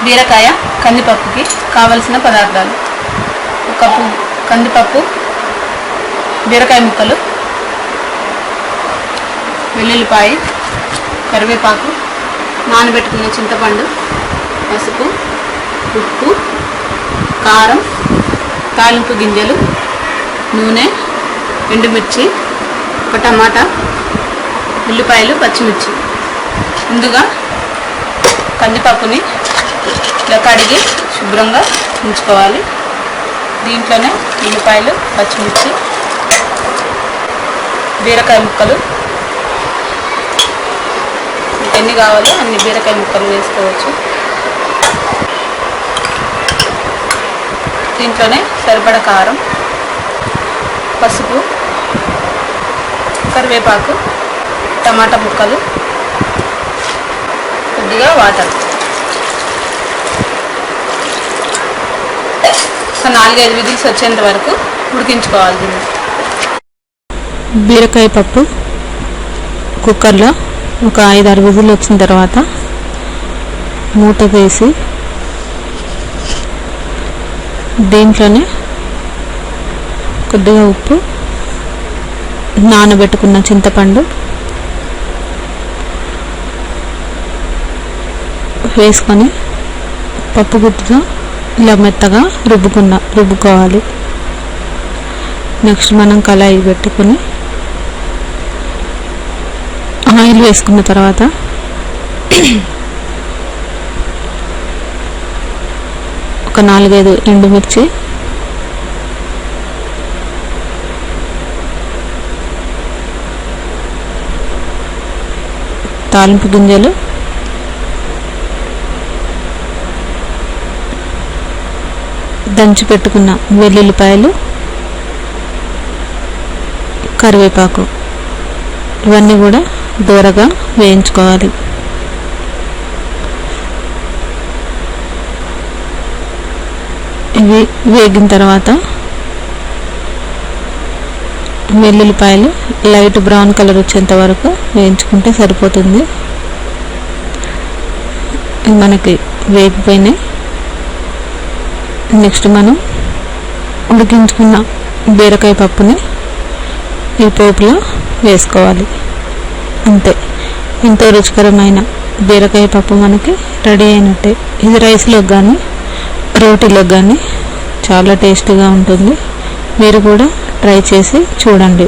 బీరకాయ కందిపప్పుకి కావలసిన పదార్థాలు: 1 కప్పు కందిపప్పు, బీరకాయ ముక్కలు, వెల్లుల్లిపాయ, కరివేపాకు, నానబెట్టుకున్న చింతపండు, పసుపు, ఉప్పు, కారం, తాలింపు గింజలు, నూనె, ఎండుమిర్చి, 1 టమాటా, ఉల్లిపాయలు, పచ్చిమిర్చి. ముందుగా కందిపప్పుని ఇలా కడిగి శుభ్రంగా ఉంచుకోవాలి. దీంట్లోనే ఉల్లిపాయలు, పచ్చిమిర్చి, బీరకాయ ముక్కలు, ఎన్ని కావాలో అన్ని బీరకాయ ముక్కలు వేసుకోవచ్చు. దీంట్లోనే సరిపడ కారం, పసుపు, కరివేపాకు, టమాటా ముక్కలు, కొద్దిగా వాటర్. ఒక 4-5 విజిల్స్ వచ్చేంత వరకు ఉడికించుకోవాలి దీన్ని. బీరకాయ పప్పు కుక్కర్లో ఒక 5-6 విజిల్ వచ్చిన తర్వాత మూత వేసి దీంట్లోనే కొద్దిగా ఉప్పు, నానబెట్టుకున్న చింతపండు వేసుకొని పప్పు గుత్తుతో ఇలా మెత్తగా రుబ్బుకోవాలి. నెక్స్ట్ మనం కళాయి పెట్టుకొని ఆయిల్ వేసుకున్న తర్వాత ఒక 4-5 ఎండుమిర్చి, తాలింపు గింజలు, దంచి పెట్టుకున్న వెల్లుల్లిపాయలు, కరివేపాకు ఇవన్నీ కూడా దూరగా వేయించుకోవాలి. ఇవి వేగిన తర్వాత వెల్లుల్లిపాయలు లైట్ బ్రౌన్ కలర్ వచ్చేంత వరకు వేయించుకుంటే సరిపోతుంది. మనకి వేగిపోయినాయి. నెక్స్ట్ మనం ఉడికించుకున్న బీరకాయ పప్పుని ఈ పోపులో వేసుకోవాలి. అంతే, ఎంతో రుచికరమైన బీరకాయ పప్పు మనకి రెడీ అయినట్టే. ఇది రైస్లోకి కానీ రోటీలోకి కానీ చాలా టేస్టీగా ఉంటుంది. మీరు కూడా ట్రై చేసి చూడండి.